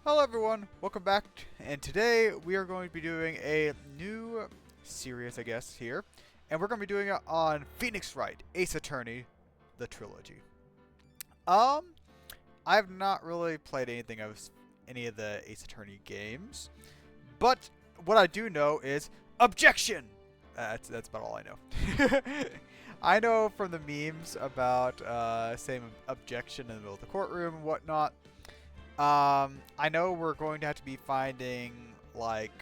Hello everyone, welcome back, and today we are going to be doing a new series, I guess, here, and we're going to be doing it on Phoenix Wright, Ace Attorney, the trilogy. I've not really played anything of any of the Ace Attorney games, but what I do know is objection! That's about all I know. I know from the memes about saying objection in the middle of the courtroom and whatnot. I know we're going to have to be finding, like,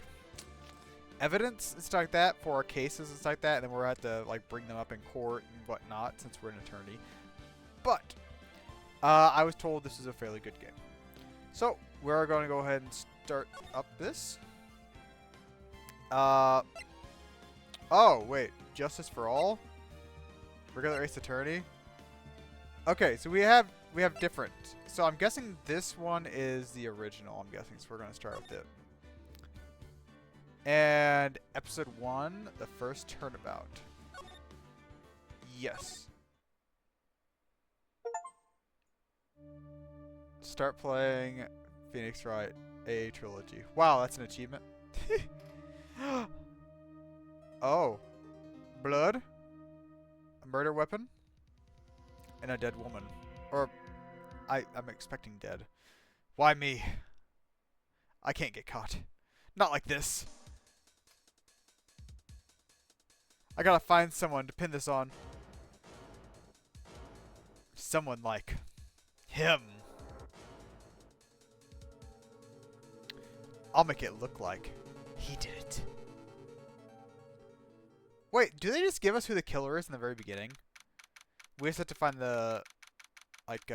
evidence and stuff like that for our cases and stuff like that, and then we're going to have to, like, bring them up in court and whatnot since we're an attorney. But, I was told this is a fairly good game. So, we're going to go ahead and start up this. Oh, wait. Justice for all? Regular Ace Attorney? Okay, so we have different. So I'm guessing this one is the original, I'm guessing, so we're going to start with it. And episode 1, the first Turnabout. Yes. Start playing Phoenix Wright A Trilogy. Wow, that's an achievement. Oh. Blood? A murder weapon? And a dead woman. Or I'm expecting dead. Why me? I can't get caught. Not like this. I gotta find someone to pin this on. Someone like him. I'll make it look like he did it. Wait, do they just give us who the killer is in the very beginning? We just have to find the, like,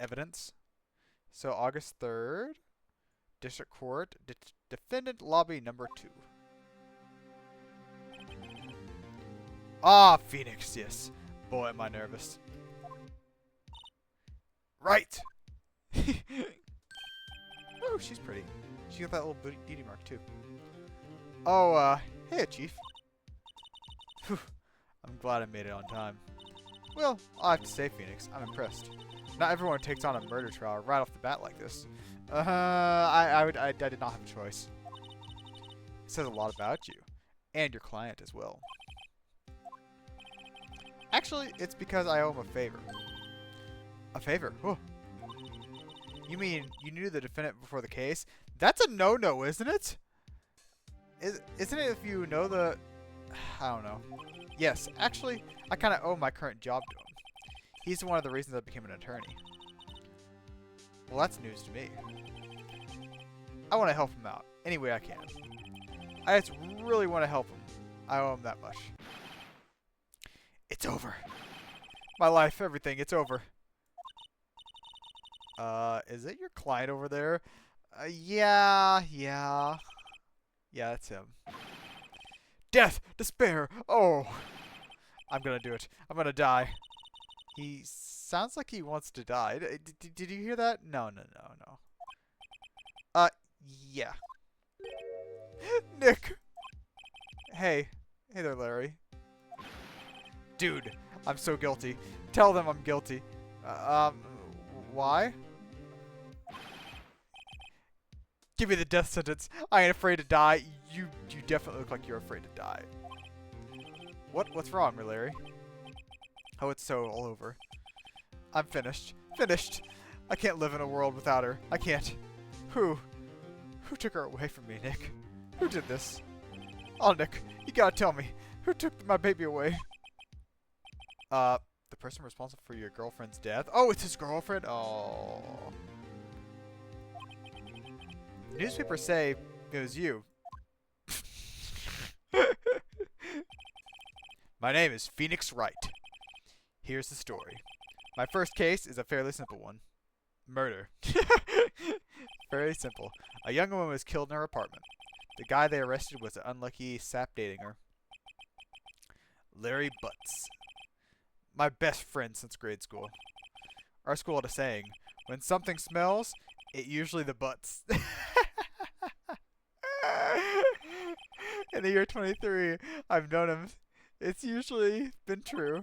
evidence. So, August 3rd, District Court, Defendant Lobby number 2. Ah, Phoenix, yes. Boy, am I nervous. Right! Oh, she's pretty. She got that little beauty mark, too. Oh, hey, Chief. Whew. I'm glad I made it on time. Well, I have to say, Phoenix, I'm impressed. Not everyone takes on a murder trial right off the bat like this. I did not have a choice. It says a lot about you. And your client as well. Actually, it's because I owe him a favor. A favor? Oh. You mean you knew the defendant before the case? That's a no-no, isn't it? Isn't it if you know the... I don't know. Yes, actually, I kind of owe my current job to him. He's one of the reasons I became an attorney. Well, that's news to me. I want to help him out any way I can. I just really want to help him. I owe him that much. It's over. My life, everything, it's over. Is it your client over there? Yeah. Yeah, that's him. Death! Despair! Oh! I'm gonna do it. I'm gonna die. He sounds like he wants to die. Did you hear that? No. Yeah. Nick! Hey. Hey there, Larry. Dude, I'm so guilty. Tell them I'm guilty. Why? Give me the death sentence. I ain't afraid to die. You definitely look like you're afraid to die. What's wrong, Larry? Oh, it's so all over. I'm finished. Finished. I can't live in a world without her. I can't. Who took her away from me, Nick? Who did this? Oh, Nick, you gotta tell me. Who took my baby away? The person responsible for your girlfriend's death? Oh, it's his girlfriend? Oh. Newspapers say it was you. My name is Phoenix Wright. Here's the story. My first case is a fairly simple one. Murder. Very simple. A young woman was killed in her apartment. The guy they arrested was an unlucky sap dating her. Larry Butts. My best friend since grade school. Our school had a saying, when something smells, it usually the butts. In the year 23, I've known him. It's usually been true.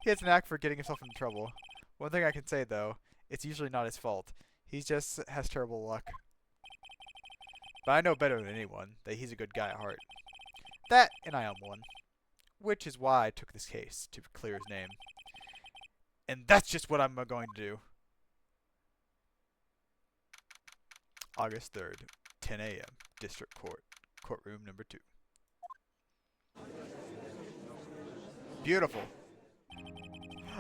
He has an knack for getting himself into trouble. One thing I can say, though, it's usually not his fault. He just has terrible luck. but I know better than anyone that he's a good guy at heart. That, and I am one. Which is why I took this case, to clear his name. And that's just what I'm going to do. August 3rd, 10 a.m. District Court. Courtroom number 2. Beautiful.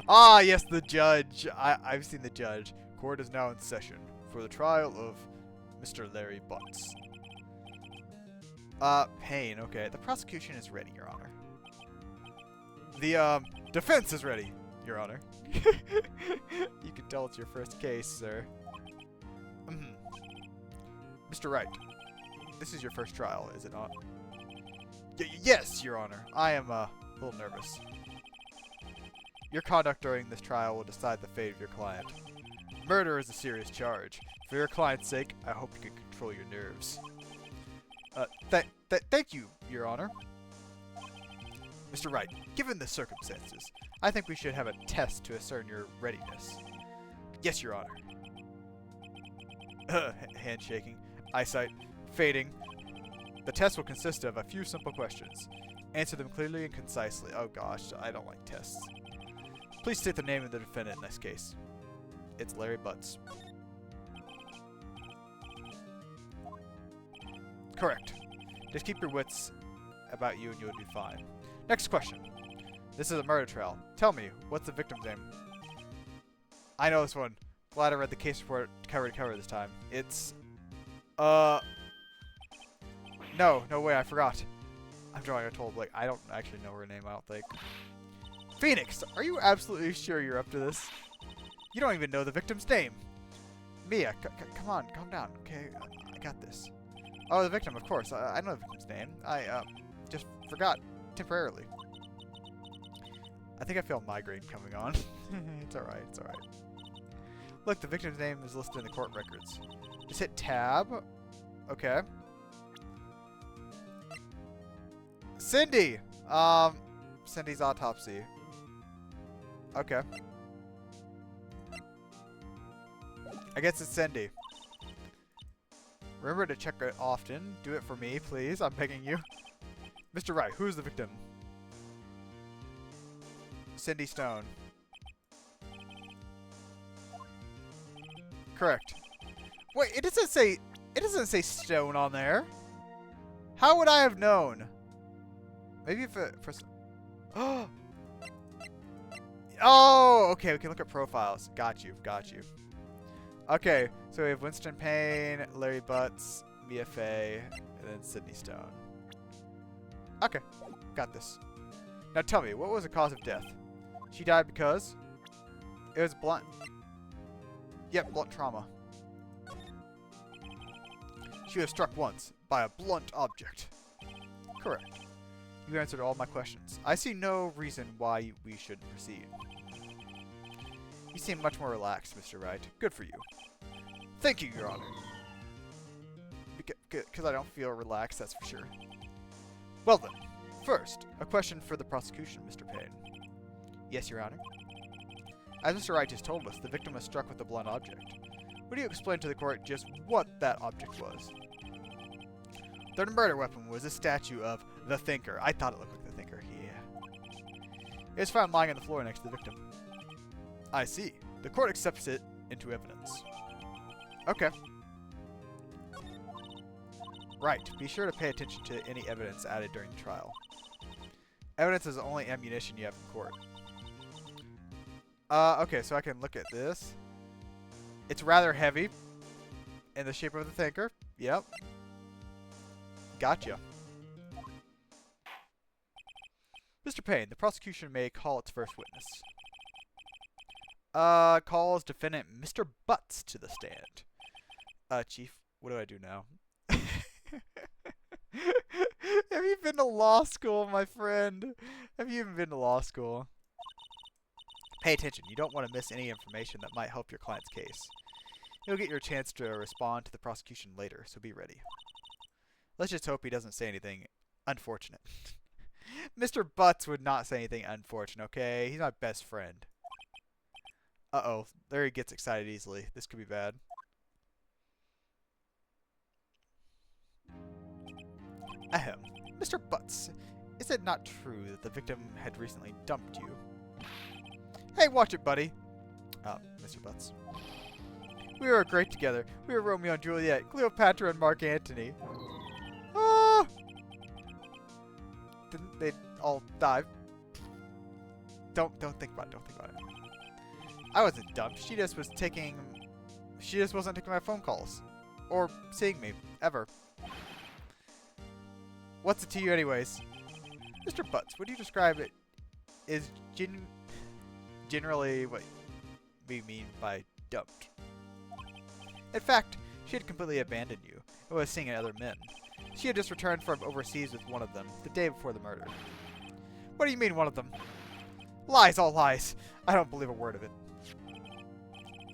Ah, yes, the judge. I've seen the judge. Court is now in session for the trial of Mr. Larry Butts. Payne, okay. The prosecution is ready, Your Honor. The, defense is ready, Your Honor. You can tell it's your first case, sir. Mr. Wright, this is your first trial, is it not? Yes, Your Honor. I am, a little nervous. Your conduct during this trial will decide the fate of your client. Murder is a serious charge. For your client's sake, I hope you can control your nerves. Thank you, Your Honor. Mr. Wright, given the circumstances, I think we should have a test to ascertain your readiness. Yes, Your Honor. Handshaking, eyesight, fading. The test will consist of a few simple questions. Answer them clearly and concisely. Oh gosh, I don't like tests. Please state the name of the defendant in this case. It's Larry Butts. Correct. Just keep your wits about you and you'll be fine. Next question. This is a murder trial. Tell me, what's the victim's name? I know this one. Glad I read the case report cover to cover this time. It's... No way, I forgot. I'm drawing a total blank. I don't actually know her name, I don't think. Phoenix, are you absolutely sure you're up to this? You don't even know the victim's name. Mia, come on, calm down, okay? I got this. Oh, the victim, of course. I know the victim's name. I, just forgot temporarily. I think I feel a migraine coming on. It's alright, it's alright. Look, the victim's name is listed in the court records. Just hit tab. Okay. Cindy! Cindy's autopsy. Okay. I guess it's Cindy. Remember to check it often. Do it for me, please. I'm begging you. Mr. Wright, who's the victim? Cindy Stone. Correct. Wait, it doesn't say Stone on there. How would I have known? Maybe if it Oh, okay, we can look at profiles. Got you. Okay, so we have Winston Payne, Larry Butts, Mia Fey, and then Sydney Stone. Okay, got this. Now tell me, what was the cause of death? She died because it was blunt. Yep, blunt trauma. She was struck once by a blunt object. Correct. You answered all my questions. I see no reason why we shouldn't proceed. You seem much more relaxed, Mr. Wright. Good for you. Thank you, Your Honor. Because I don't feel relaxed, that's for sure. Well then, first, a question for the prosecution, Mr. Payne. Yes, Your Honor. As Mr. Wright just told us, the victim was struck with a blunt object. Would you explain to the court just what that object was? The murder weapon was a statue of the Thinker. I thought it looked like the Thinker, yeah. It was found lying on the floor next to the victim. I see. The court accepts it into evidence. Okay. Right. Be sure to pay attention to any evidence added during the trial. Evidence is the only ammunition you have in court. Okay, so I can look at this. It's rather heavy. In the shape of the Thinker. Yep. Gotcha. Mr. Payne, the prosecution may call its first witness. Calls defendant Mr. Butts to the stand. Chief, what do I do now? Have you been to law school, my friend? Have you even been to law school? Pay attention. You don't want to miss any information that might help your client's case. You'll get your chance to respond to the prosecution later, so be ready. Let's just hope he doesn't say anything unfortunate. Mr. Butts would not say anything unfortunate, okay? He's my best friend. Uh-oh. There he gets excited easily. This could be bad. Ahem. Mr. Butts, is it not true that the victim had recently dumped you? Hey, watch it, buddy. Mr. Butts. We were great together. We were Romeo and Juliet, Cleopatra and Mark Antony. Ah! Didn't they all die? Don't think about it. Don't think about it. I wasn't dumped. She just wasn't taking my phone calls. Or seeing me. Ever. What's it to you anyways? Mr. Butts, would you describe it as generally what we mean by dumped? In fact, she had completely abandoned you and was seeing other men. She had just returned from overseas with one of them, the day before the murder. What do you mean, one of them? Lies, all lies. I don't believe a word of it.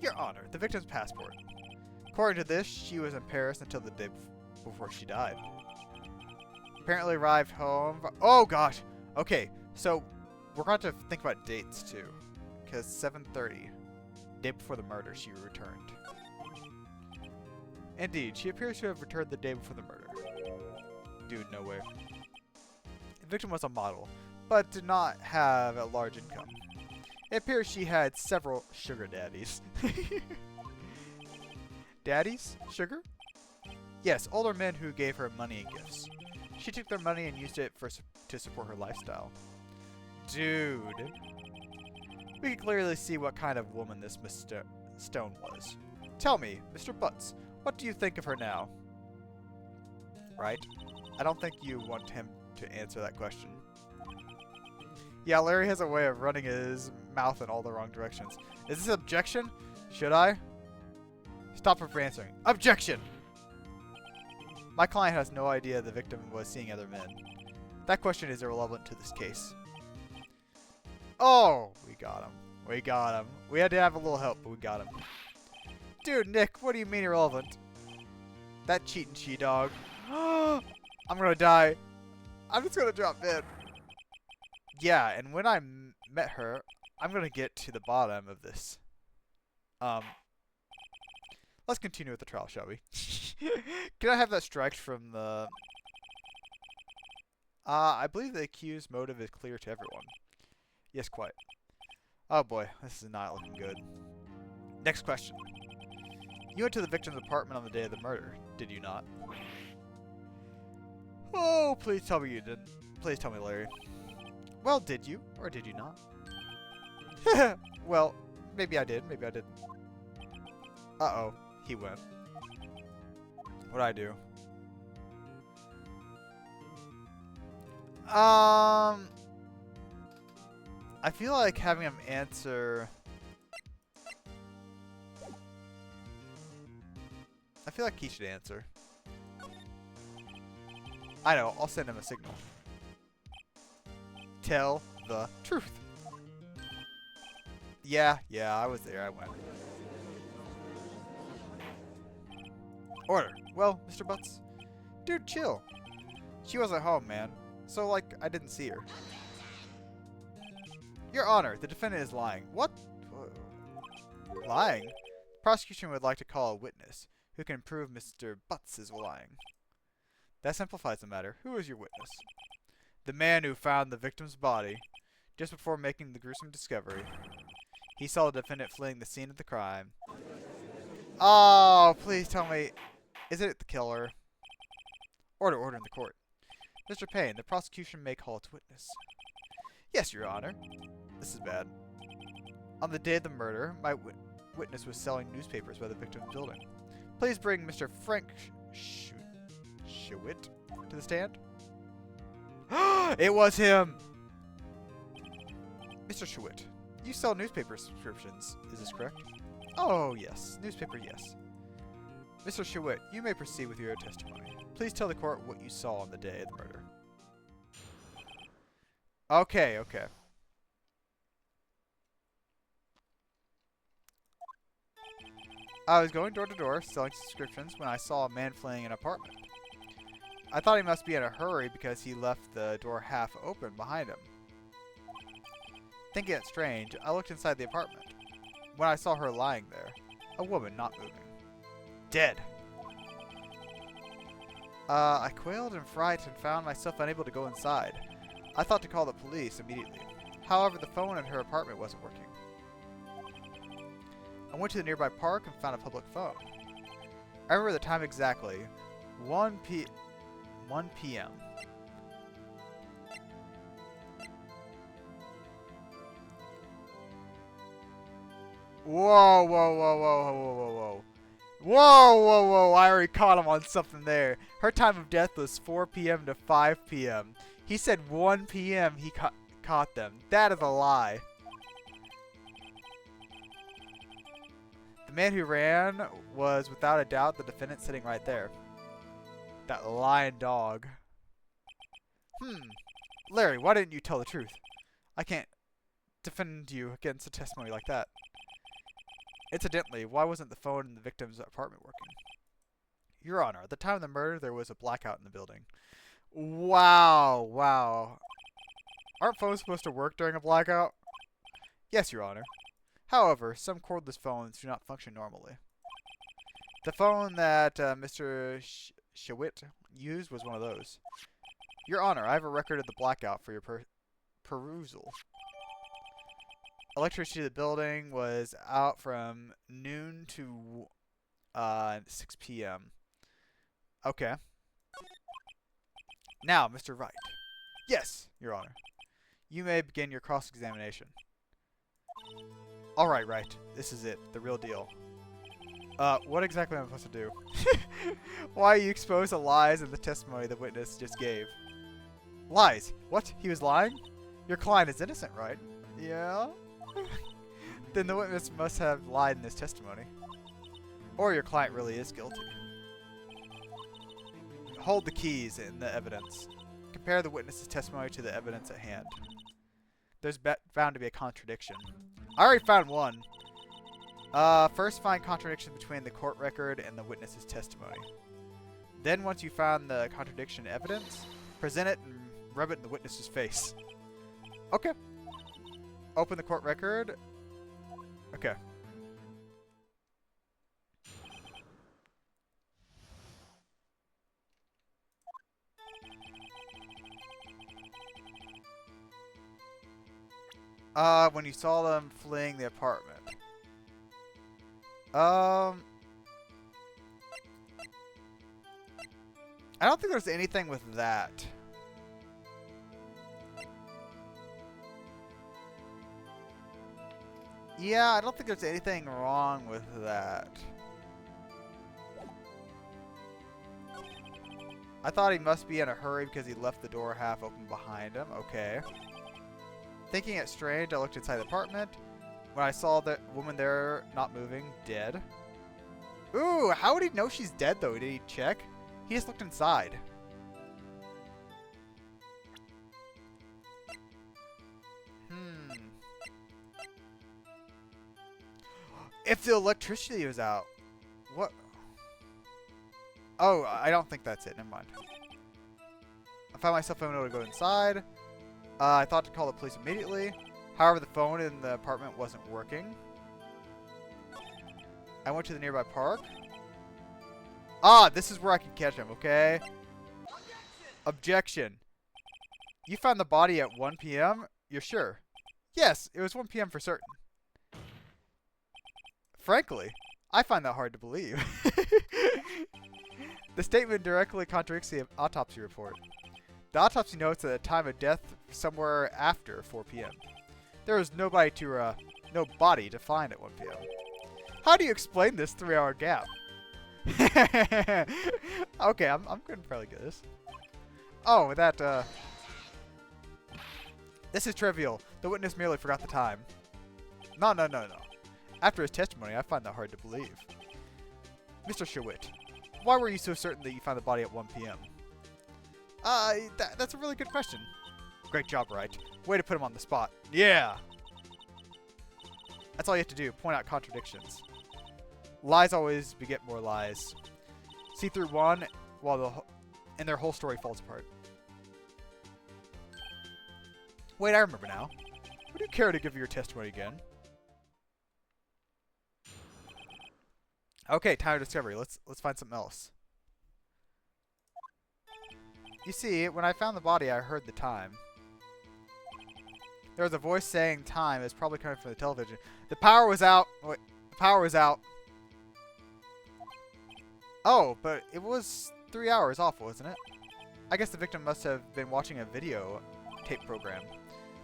Your Honor, the victim's passport. According to this, she was in Paris until the day before she died. Apparently arrived home. Oh gosh. Okay, so we're going to think about dates too, because 7:30, day before the murder, she returned. Indeed, she appears to have returned the day before the murder. Dude, no way. The victim was a model, but did not have a large income. It appears she had several sugar daddies. Daddies? Sugar? Yes, older men who gave her money and gifts. She took their money and used it to support her lifestyle. Dude. We can clearly see what kind of woman this Miss Stone was. Tell me, Mr. Butts, what do you think of her now? Right? I don't think you want him to answer that question. Yeah, Larry has a way of running his mouth in all the wrong directions. Is this objection? Should I? Stop her from answering. Objection! My client has no idea the victim was seeing other men. That question is irrelevant to this case. Oh! We got him. We got him. We had to have a little help, but we got him. Dude, Nick, what do you mean irrelevant? That cheating she-dog. I'm gonna die. I'm just gonna drop dead. Yeah, and when I met her, I'm gonna get to the bottom of this. Let's continue with the trial, shall we? Can I have that striked from the... I believe the accused's motive is clear to everyone. Yes, quite. Oh boy, this is not looking good. Next question. You went to the victim's apartment on the day of the murder, did you not? Oh, please tell me you didn't. Please tell me, Larry. Well, did you, or did you not? Well, maybe I did, maybe I didn't. Uh-oh, he went. What'd I do? I feel like having him answer... I feel like he should answer. I know, I'll send him a signal. Tell the truth. Yeah, I was there, I went. Order. Well, Mr. Butts? Dude, chill. She wasn't home, man. So, like, I didn't see her. Your Honor, the defendant is lying. What? Lying? The prosecution would like to call a witness who can prove Mr. Butts is lying. That simplifies the matter. Who is your witness? The man who found the victim's body just before making the gruesome discovery. He saw the defendant fleeing the scene of the crime. Oh, please tell me. Isn't it the killer? Order in the court. Mr. Payne, the prosecution may call its witness. Yes, Your Honor. This is bad. On the day of the murder, my witness was selling newspapers by the victim's building. Please bring Mr. Frank Schiwitt to the stand. It was him! Mr. Schiwitt, you sell newspaper subscriptions, is this correct? Oh, yes. Newspaper, yes. Mr. Schiwitt, you may proceed with your testimony. Please tell the court what you saw on the day of the murder. Okay. I was going door to door selling subscriptions when I saw a man fleeing an apartment. I thought he must be in a hurry because he left the door half open behind him. Thinking it strange, I looked inside the apartment. When I saw her lying there, a woman not moving. Dead. I quailed in fright and found myself unable to go inside. I thought to call the police immediately. However, the phone in her apartment wasn't working. I went to the nearby park and found a public phone. I remember the time exactly. 1 p.m. Whoa, whoa, whoa, whoa, whoa, whoa, whoa, whoa. Whoa, whoa, whoa, I already caught him on something there. Her time of death was 4 p.m. to 5 p.m. He said 1 p.m. he caught them. That is a lie. The man who ran was without a doubt the defendant sitting right there. That lying dog. Larry, why didn't you tell the truth? I can't defend you against a testimony like that. Incidentally, why wasn't the phone in the victim's apartment working? Your Honor, at the time of the murder, there was a blackout in the building. Wow, wow. Aren't phones supposed to work during a blackout? Yes, Your Honor. However, some cordless phones do not function normally. The phone that Mr. Shawit used was one of those. Your Honor, I have a record of the blackout for your perusal. Electricity to the building was out from noon to 6 p.m. Okay. Now, Mr. Wright. Yes, Your Honor. You may begin your cross-examination. Alright, Wright. This is it. The real deal. What exactly am I supposed to do? Why you expose the lies in the testimony the witness just gave? Lies? What? He was lying? Your client is innocent, right? Yeah? Then the witness must have lied in this testimony. Or your client really is guilty. Hold the keys in the evidence. Compare the witness's testimony to the evidence at hand. There's bound to be a contradiction. I already found one. First find contradiction between the court record and the witness's testimony. Then once you found the contradiction evidence, present it and rub it in the witness's face. Okay. Open the court record. Okay. When you saw them fleeing the apartment. I don't think there's anything with that. Yeah, I don't think there's anything wrong with that. I thought he must be in a hurry because he left the door half open behind him. Okay. Thinking it strange, I looked inside the apartment. When I saw the woman there not moving, dead. Ooh, how would he know she's dead though? Did he check? He just looked inside. If the electricity was out. What? Oh, I don't think that's it. Never mind. I found myself unable to go inside. I thought to call the police immediately. However, the phone in the apartment wasn't working. I went to the nearby park. Ah, this is where I can catch him, okay? Objection. You found the body at 1 p.m.? You're sure? Yes, it was 1 p.m. for certain. Frankly, I find that hard to believe. The statement directly contradicts the autopsy report. The autopsy notes that the time of death somewhere after 4 p.m. There was no body to find at 1 p.m. How do you explain this 3-hour gap? Okay, I'm gonna probably get this. Oh, this is trivial. The witness merely forgot the time. No. After his testimony, I find that hard to believe. Mr. Shawit, why were you so certain that you found the body at 1 p.m.? That's a really good question. Great job, Wright. Way to put him on the spot. Yeah! That's all you have to do. Point out contradictions. Lies always beget more lies. See through one, and their whole story falls apart. Wait, I remember now. Would you care to give your testimony again? Okay, time of discovery. Let's find something else. You see, when I found the body, I heard the time. There was a voice saying time is probably coming from the television. The power was out. Wait, the power was out. Oh, but it was 3 hours off, wasn't it? I guess the victim must have been watching a video tape program.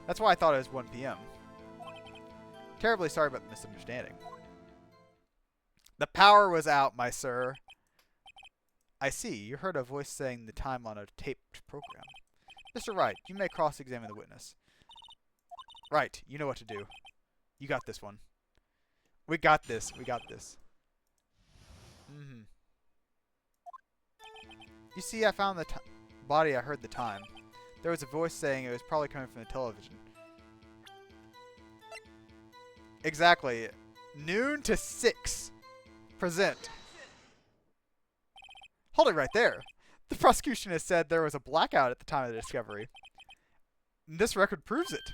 That's why I thought it was 1 p.m. Terribly sorry about the misunderstanding. The power was out, my sir. I see. You heard a voice saying the time on a taped program. Mr. Wright, you may cross-examine the witness. Right, you know what to do. You got this one. We got this. We got this. You see, I found the body. I heard the time. There was a voice saying it was probably coming from the television. Exactly. Noon to 6. Present. Hold it right there. The prosecution has said there was a blackout at the time of the discovery. And this record proves it.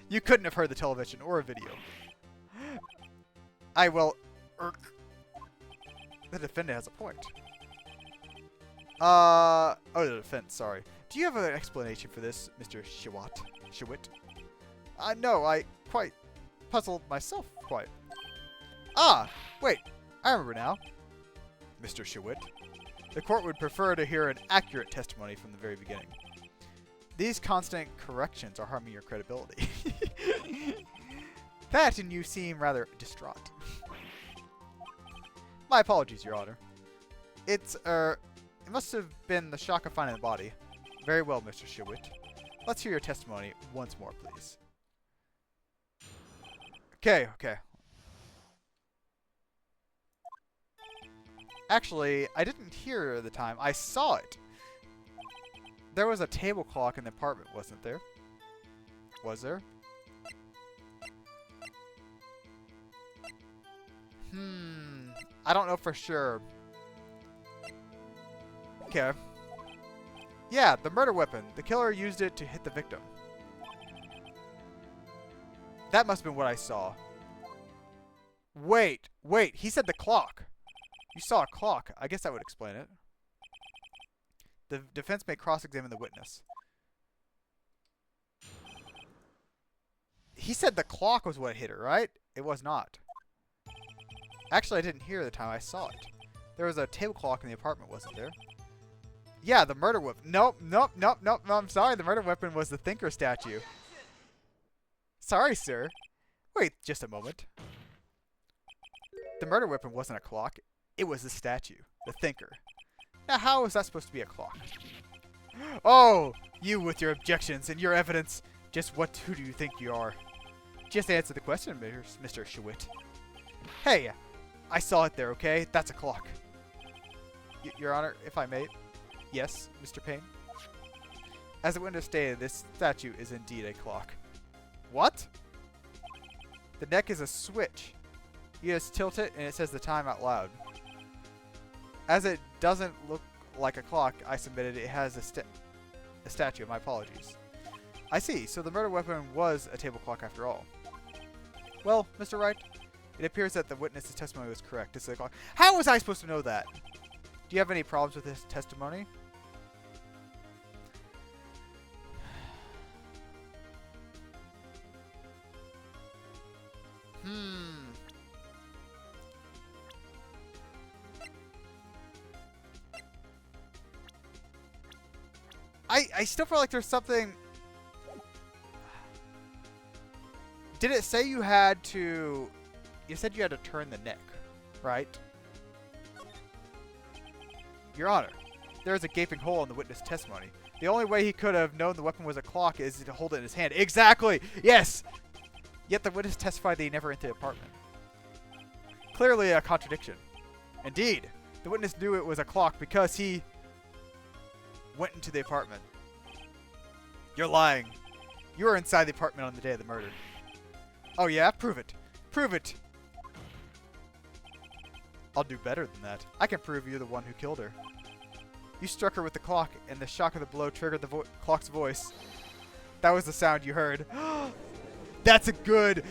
You couldn't have heard the television or a video. The defendant has a point. Oh, the defense, sorry. Do you have an explanation for this, Mr. Shewitt? No, I quite puzzled myself, quite. Ah, wait, I remember now. Mr. Shewitt, the court would prefer to hear an accurate testimony from the very beginning. These constant corrections are harming your credibility. That and you seem rather distraught. My apologies, Your Honor. It must have been the shock of finding the body. Very well, Mr. Shewitt. Let's hear your testimony once more, please. Okay. Actually, I didn't hear the time. I saw it. There was a table clock in the apartment, wasn't there? Was there? I don't know for sure. Okay. Yeah, the murder weapon. The killer used it to hit the victim. That must have been what I saw. Wait. He said the clock. You saw a clock. I guess that would explain it. The defense may cross-examine the witness. He said the clock was what hit her, right? It was not. Actually, I didn't hear the time. I saw it. There was a table clock in the apartment, wasn't there? Yeah, the murder weapon. Nope. I'm sorry. The murder weapon was the Thinker statue. Sorry, sir. Wait just a moment. The murder weapon wasn't a clock. It was the statue. The Thinker. Now, how is that supposed to be a clock? Oh, you with your objections and your evidence. Who do you think you are? Just answer the question, Mr. Shewitt. Hey, I saw it there, okay? That's a clock. Your Honor, if I may. Yes, Mr. Payne? As the witness stated, this statue is indeed a clock. What? The neck is a switch. You just tilt it and it says the time out loud. As it doesn't look like a clock, I submitted it has a statue. My apologies. I see. So the murder weapon was a table clock after all. Well, Mr. Wright, it appears that the witness's testimony was correct. It's a clock. How was I supposed to know that? Do you have any problems with his testimony? I still feel like there's something. Did it say you had to? You said you had to turn the neck, right? Your Honor, there is a gaping hole in the witness testimony. The only way he could have known the weapon was a clock is to hold it in his hand. Exactly! Yes! Yet the witness testified that he never entered the apartment. Clearly a contradiction. Indeed, the witness knew it was a clock because he went into the apartment. You're lying. You were inside the apartment on the day of the murder. Oh yeah? Prove it. Prove it! I'll do better than that. I can prove you're the one who killed her. You struck her with the clock, and the shock of the blow triggered the clock's voice. That was the sound you heard. That's good.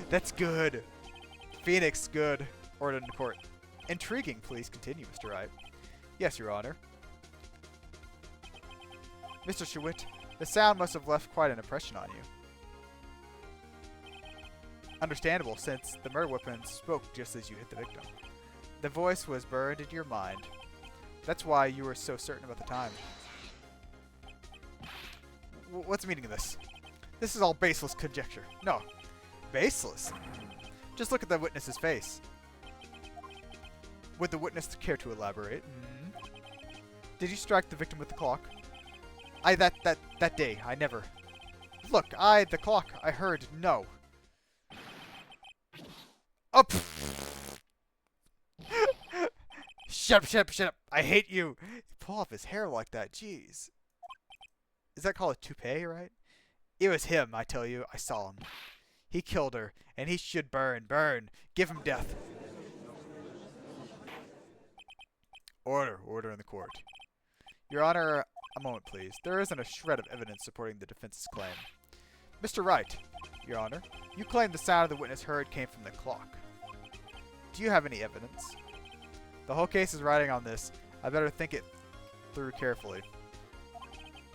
Phoenix, good. Ordered in court. Intriguing. Please continue, Mr. Wright. Yes, Your Honor. Mr. Shewit, the sound must have left quite an impression on you. Understandable, since the murder weapon spoke just as you hit the victim. The voice was burned into your mind. That's why you were so certain about the time. What's the meaning of this? This is all baseless conjecture. No. Baseless? Just look at the witness's face. Would the witness care to elaborate? Did you strike the victim with the clock? That day, I never. Look, the clock, I heard, no. Oh, Shut up. I hate you. Pull off his hair like that, jeez. Is that called a toupee, right? It was him, I tell you. I saw him. He killed her, and he should burn. Give him death. Order in the court. Your Honor, a moment, please. There isn't a shred of evidence supporting the defense's claim. Mr. Wright, Your Honor, you claim the sound the witness heard came from the clock. Do you have any evidence? The whole case is riding on this. I better think it through carefully.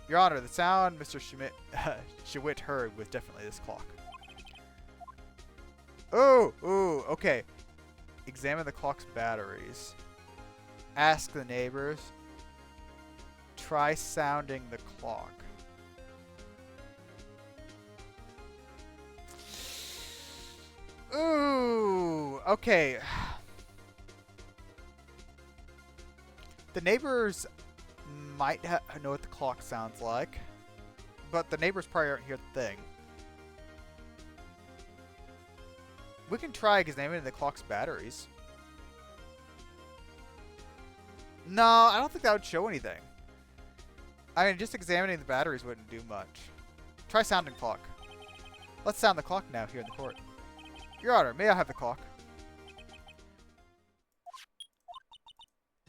Your Honor, the sound Mr. Shewit heard was definitely this clock. Ooh, okay. Examine the clock's batteries. Ask the neighbors. Try sounding the clock. Ooh, okay. The neighbors might know what the clock sounds like, but the neighbors probably aren't here the thing. We can try examining the clock's batteries. No, I don't think that would show anything. I mean, just examining the batteries wouldn't do much. Try sounding clock. Let's sound the clock now here in the court. Your Honor, may I have the clock?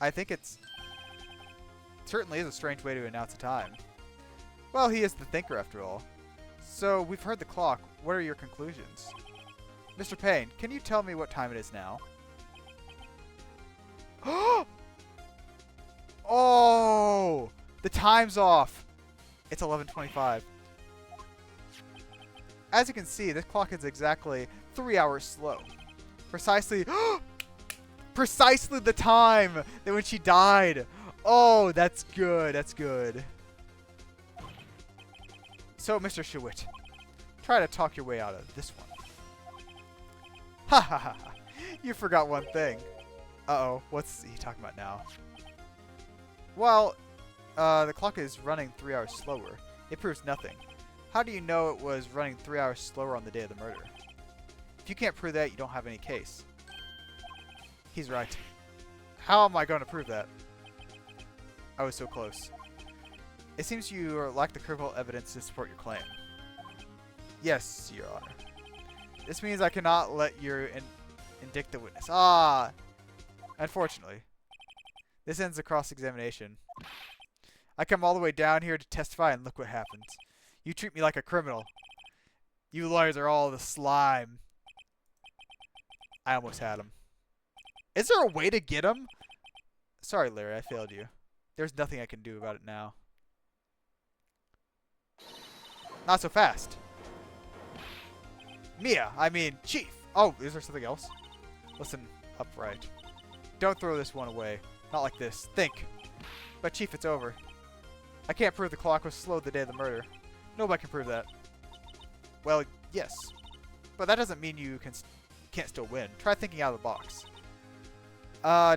I think it certainly is a strange way to announce a time. Well, he is the thinker after all. So, we've heard the clock. What are your conclusions? Mr. Payne, can you tell me what time it is now? Oh! The time's off! It's 11:25. As you can see, this clock is exactly 3 hours slow. Precisely the time that when she died. Oh, that's good. That's good. So, Mr. Shewit, try to talk your way out of this one. Ha ha ha. You forgot one thing. Uh-oh. What's he talking about now? Well, the clock is running 3 hours slower. It proves nothing. How do you know it was running 3 hours slower on the day of the murder? If you can't prove that, you don't have any case. He's right. How am I going to prove that? I was so close. It seems you lack the critical evidence to support your claim. Yes, Your Honor. This means I cannot let you indict the witness. Ah! Unfortunately. This ends the cross-examination. I come all the way down here to testify and look what happens. You treat me like a criminal. You lawyers are all the slime. I almost had him. Is there a way to get him? Sorry, Larry, I failed you. There's nothing I can do about it now. Not so fast. Mia, I mean, Chief. Oh, is there something else? Listen up, Wright. Don't throw this one away. Not like this. Think. But Chief, it's over. I can't prove the clock was slow the day of the murder. Nobody can prove that. Well, yes. But that doesn't mean you can't still win. Try thinking out of the box.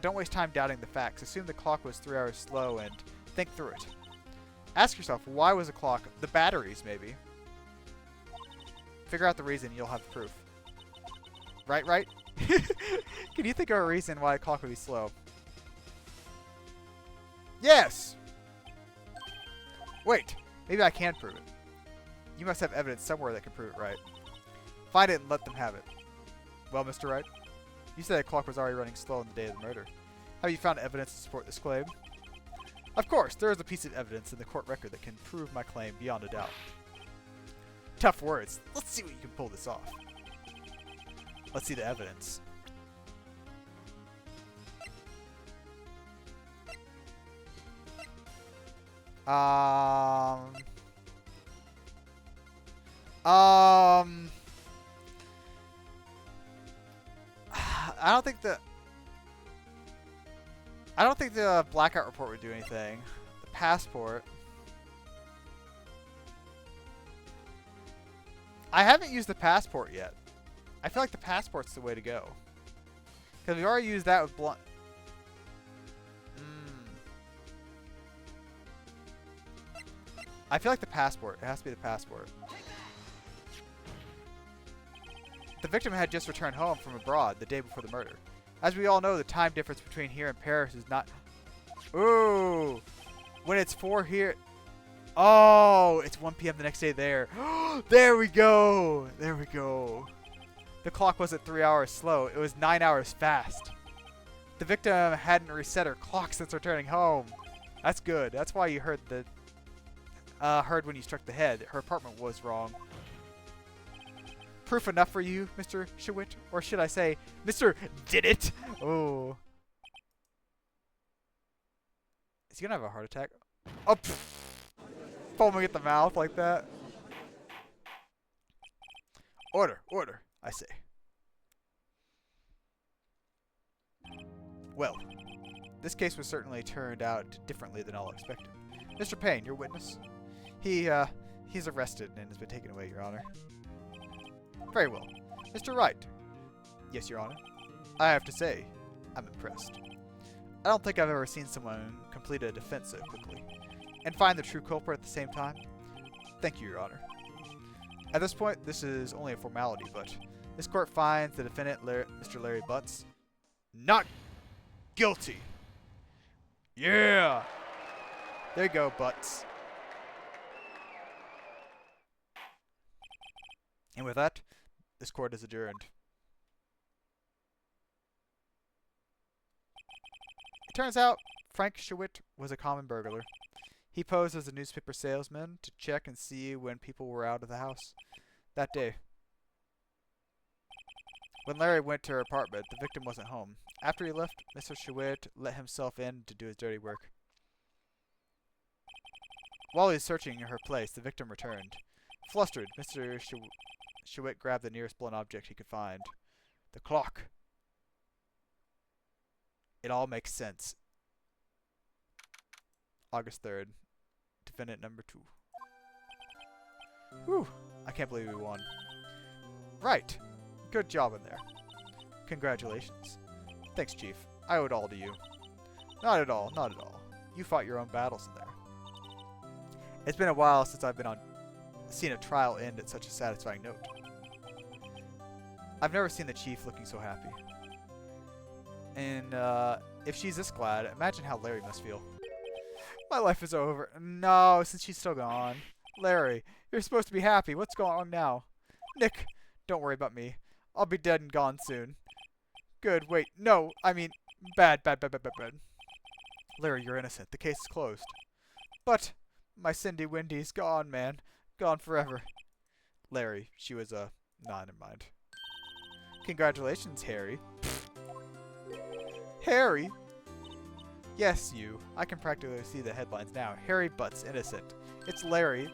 Don't waste time doubting the facts. Assume the clock was 3 hours slow and think through it. Ask yourself, why was the clock? The batteries, maybe. Figure out the reason, you'll have proof. Right? Can you think of a reason why a clock would be slow? Yes! Wait, maybe I can prove it. You must have evidence somewhere that can prove it right. Find it and let them have it. Well, Mr. Wright, you said the clock was already running slow on the day of the murder. Have you found evidence to support this claim? Of course, there is a piece of evidence in the court record that can prove my claim beyond a doubt. Tough words. Let's see what you can pull this off. Let's see the evidence. Um. Um. I don't think the blackout report would do anything. The passport. I haven't used the passport yet. I feel like the passport's the way to go. Because we've already used that with blunt. I feel like the passport. It has to be the passport. The victim had just returned home from abroad the day before the murder. As we all know, the time difference between here and Paris is not... Ooh! When it's 4 here... Oh! It's 1 p.m. the next day there. There we go! There we go. The clock wasn't 3 hours slow. It was 9 hours fast. The victim hadn't reset her clock since returning home. That's good. That's why you heard the... heard when you struck the head. Her apartment was wrong. Proof enough for you, Mr. Shewit? Or should I say, Mr. Did It? Oh. Is he gonna have a heart attack? Oh, pfft. Foaming at the mouth like that. Order, order, I say. Well, this case was certainly turned out differently than all expected. Mr. Payne, your witness. He's arrested and has been taken away, Your Honor. Very well. Mr. Wright. Yes, Your Honor. I have to say, I'm impressed. I don't think I've ever seen someone complete a defense so quickly. And find the true culprit at the same time. Thank you, Your Honor. At this point, this is only a formality, but this court finds the defendant, Mr. Larry Butts, not guilty. Yeah! There you go, Butts. And with that, this court is adjourned. It turns out Frank Shewit was a common burglar. He posed as a newspaper salesman to check and see when people were out of the house that day. When Larry went to her apartment, the victim wasn't home. After he left, Mr. Shewit let himself in to do his dirty work. While he was searching her place, the victim returned. Flustered, Mr. Shewit grabbed the nearest blunt object he could find. The clock. It all makes sense. August 3rd. Defendant number 2. Whew. I can't believe we won. Right. Good job in there. Congratulations. Thanks, Chief. I owe it all to you. Not at all. Not at all. You fought your own battles in there. It's been a while since I've seen a trial end at such a satisfying note. I've never seen the Chief looking so happy. And if she's this glad, imagine how Larry must feel. My life is over. No, since she's still gone. Larry, you're supposed to be happy. What's going on now? Nick, don't worry about me. I'll be dead and gone soon. Good, wait, no, I mean, bad. Larry, you're innocent. The case is closed. But my Cindy Wendy's gone, man. Gone forever. Larry, she was nah, never mind. Congratulations, Harry. Harry? Yes, you. I can practically see the headlines now. Harry Butts, innocent. It's Larry.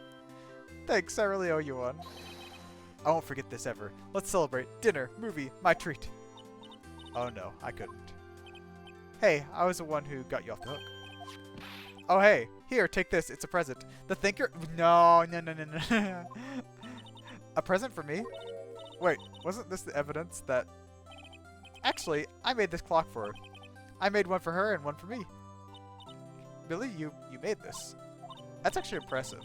Thanks, I really owe you one. I won't forget this ever. Let's celebrate. Dinner, movie, my treat. Oh no, I couldn't. Hey, I was the one who got you off the hook. Oh hey, here, take this. It's a present. The thinker? No. A present for me? Wait, wasn't this the evidence that... Actually, I made this clock for her. I made one for her and one for me. Really? You made this? That's actually impressive.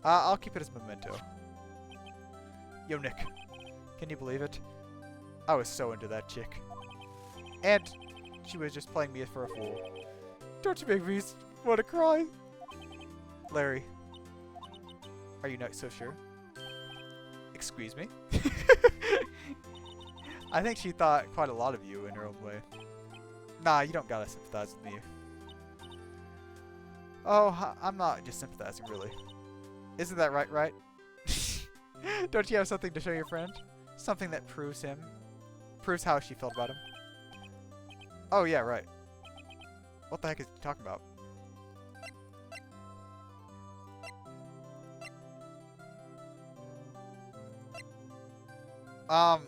I'll keep it as a memento. Yo, Nick. Can you believe it? I was so into that chick. And she was just playing me for a fool. Don't you make me want to cry? Larry. Are you not so sure? Excuse me? I think she thought quite a lot of you in her own way. Nah, you don't gotta sympathize with me. Oh, I'm not just sympathizing, really. Isn't that right, right? Don't you have something to show your friend? Something that proves how she felt about him? Oh, yeah, right. What the heck is he talking about? Um,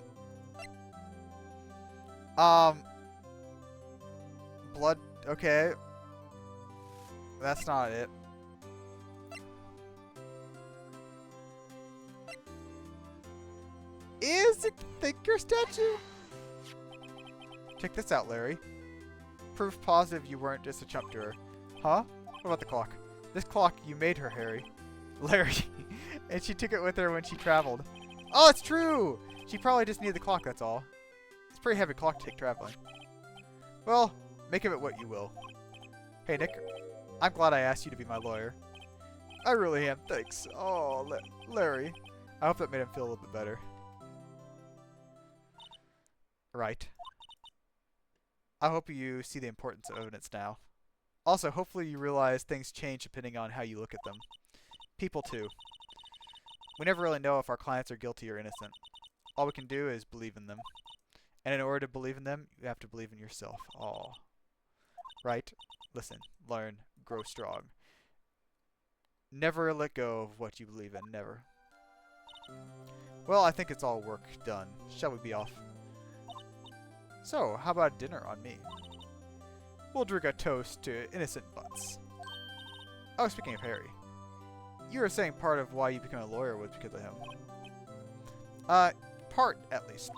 um, blood, okay. That's not it. Is it the thinker statue? Check this out, Larry. Proof positive you weren't just a chump to her. Huh? What about the clock? This clock, you made her, Harry. Larry. And she took it with her when she traveled. Oh, it's true! She probably just needed the clock, that's all. It's a pretty heavy clock to take traveling. Well, make of it what you will. Hey, Nick. I'm glad I asked you to be my lawyer. I really am, thanks. Oh, Larry. I hope that made him feel a little bit better. Right. I hope you see the importance of evidence now. Also, hopefully you realize things change depending on how you look at them. People, too. We never really know if our clients are guilty or innocent. All we can do is believe in them. And in order to believe in them, you have to believe in yourself. Aw. Right? Listen, learn, grow strong. Never let go of what you believe in. Never. Well, I think it's all work done. Shall we be off? So, how about dinner on me? We'll drink a toast to innocent butts. Oh, speaking of Harry. You were saying part of why you became a lawyer was because of him. Part, at least.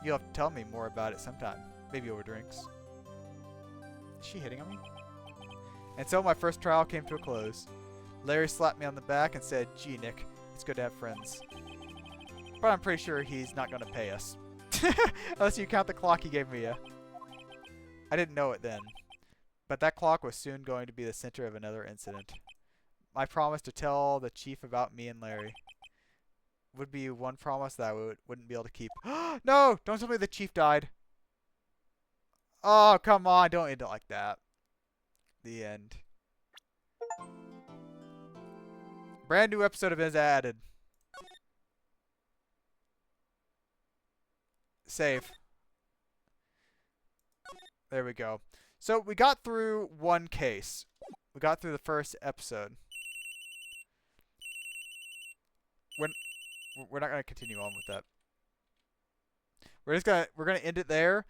You'll have to tell me more about it sometime. Maybe over drinks. Is she hitting on me? And so my first trial came to a close. Larry slapped me on the back and said, "Gee, Nick, it's good to have friends." But I'm pretty sure he's not going to pay us. Unless you count the clock he gave me. I didn't know it then. But that clock was soon going to be the center of another incident. My promise to tell the chief about me and Larry would be one promise that I wouldn't be able to keep. No! Don't tell me the chief died. Oh, come on. Don't end it like that. The end. Brand new episode of is added. Save. There we go. So we got through one case. We got through the first episode. We're not gonna continue on with that. We're gonna end it there,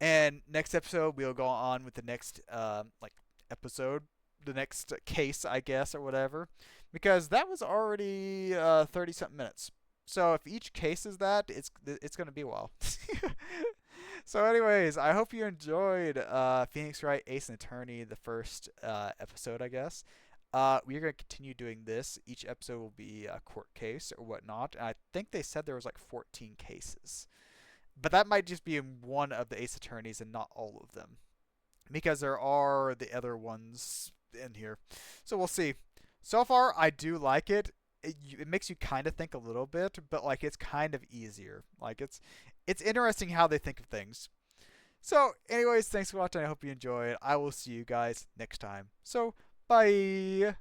and next episode we'll go on with the next episode, the next case, I guess, or whatever, because that was already 30-something minutes. So if each case is that, it's gonna be a while. So anyways, I hope you enjoyed Phoenix Wright Ace Attorney, the first episode, I guess. We're going to continue doing this. Each episode will be a court case or whatnot. And I think they said there was like 14 cases. But that might just be in one of the Ace Attorneys and not all of them. Because there are the other ones in here. So we'll see. So far, I do like it. It makes you kind of think a little bit, but like it's kind of easier. Like it's interesting how they think of things. So anyways, thanks for watching. I hope you enjoyed. I will see you guys next time. So bye.